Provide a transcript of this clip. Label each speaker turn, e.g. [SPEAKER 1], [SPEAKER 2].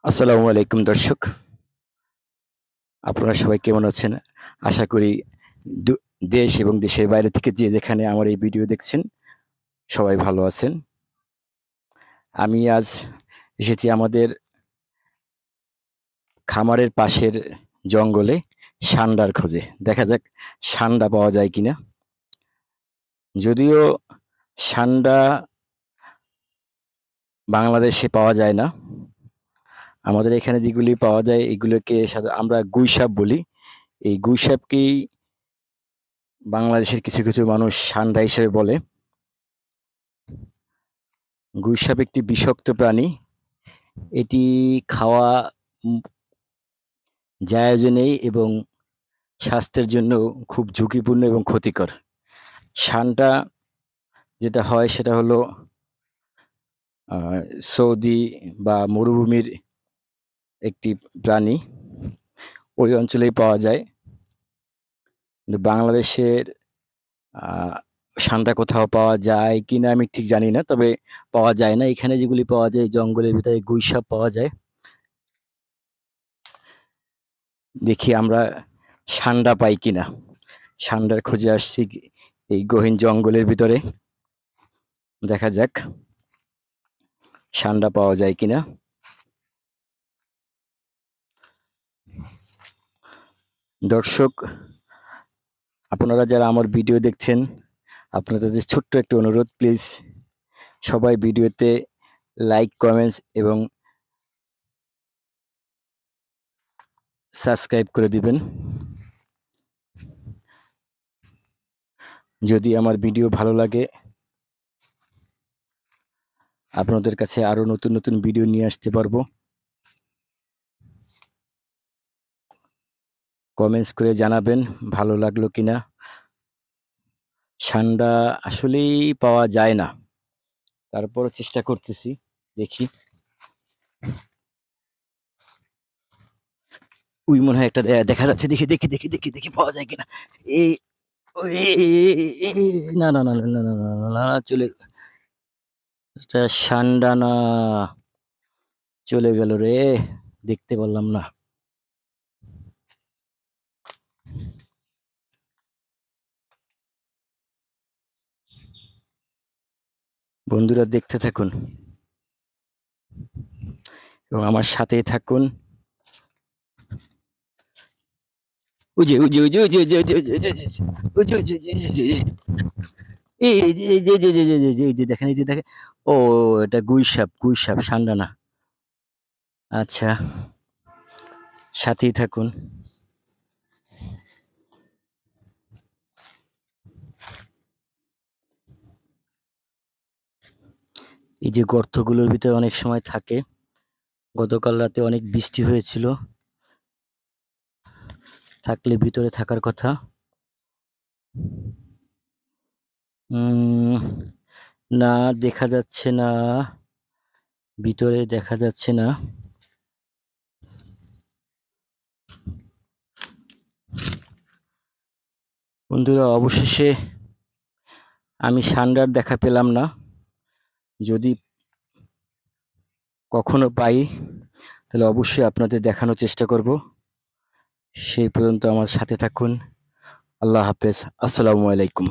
[SPEAKER 1] আসসালামু আলাইকুম দর্শক। আপনারা সবাই কেমন আছেন? আশা করি দু দেশ এবং দেশের বাইরে থেকে যে যেখানে আমার এই ভিডিও দেখছেন, সবাই ভালো আছেন। আমি আজ এসেছি আমাদের খামারের পাশের জঙ্গলে সান্ডার খোঁজে। দেখা যাক সান্ডা পাওয়া যায় কিনা। যদিও সান্ডা বাংলাদেশে পাওয়া যায় না। আমাদের এখানে যেগুলি পাওয়া যায় এগুলোকে আমরা গুইসাপ বলি। এই গুইসাপকেই বাংলাদেশের কিছু মানুষ সান্ডা হিসেবে বলে। গুইসাপ একটি বিষাক্ত প্রাণী। এটি খাওয়া উম জায়েজ নেই এবং স্বাস্থ্যের জন্য খুব ঝুঁকিপূর্ণ এবং ক্ষতিকর। সান্ডা যেটা হয় সেটা হলো আ সৌদি বা মরুভূমির একটি প্রাণী। ওই অঞ্চলেই পাওয়া যায়। কিন্তু বাংলাদেশের আ সান্ডা কোথাও পাওয়া যায় কিনা আমি ঠিক জানি না। তবে পাওয়া যায় না। এখানে যেগুলি পাওয়া যায় জঙ্গলের ভিতরে গুইসাপ পাওয়া যায়। দেখি আমরা সান্ডা পাই কিনা। সান্ডার খোঁজে আসছি এই গহীন জঙ্গলের ভিতরে। দেখা যাক সান্ডা পাওয়া যায় কিনা। দর্শক, আপনারা যারা আমার ভিডিও দেখছেন, আপনাদের ছোট্ট একটা অনুরোধ, প্লিজ সবাই ভিডিওতে লাইক, কমেন্টস এবং সাবস্ক্রাইব করে দিবেন। যদি আমার ভিডিও ভালো লাগে, আপনাদের কাছে আরো নতুন ভিডিও নিয়ে আসতে পারবো। কমেন্টস করে জানাবেন ভালো লাগলো কিনা। সান্ডা আসলেই পাওয়া যায় না। তারপরও চেষ্টা করতেছি। দেখি। ওই মনে হয় একটা দেখা যাচ্ছে। দেখি পাওয়া যায় কিনা। এই ওই না, না, না, না, না, না, না, না, না, চলে এটা সান্ডা না। চলে গেল রে। দেখতে পারলাম না। বন্ধুরা দেখতে থাকুন এবং আমার সাথেই থাকুন। ওই যে, ওই যে, ওই যে, ওই যে, ওই যে, ওই যে, ওই যে, ওই যে, ওই যে, ওই যে, ওই যে, ওই যে, এই যে, এই যে, এই যে, এই যে, এই যে, এই যে দেখেন, এই যে দেখেন। ও এটা গুইসাপ, সান্ডা না। আচ্ছা, সাথেই থাকুন। এই যে গর্তগুলোর ভিতরে অনেক সময় থাকে। গতকাল রাতে অনেক বৃষ্টি হয়েছিল। থাকলে ভিতরে থাকার কথা। উম না, দেখা যাচ্ছে না। ভিতরে দেখা যাচ্ছে না। বন্ধুরা, অবশেষে আমি সান্ডার দেখা পেলাম না। যদি কখনো পাই তাহলে অবশ্যই আপনাদের দেখানোর চেষ্টা করব। সেই পর্যন্ত আমার সাথে থাকুন। আল্লাহ হাফেজ। আসসালামু আলাইকুম।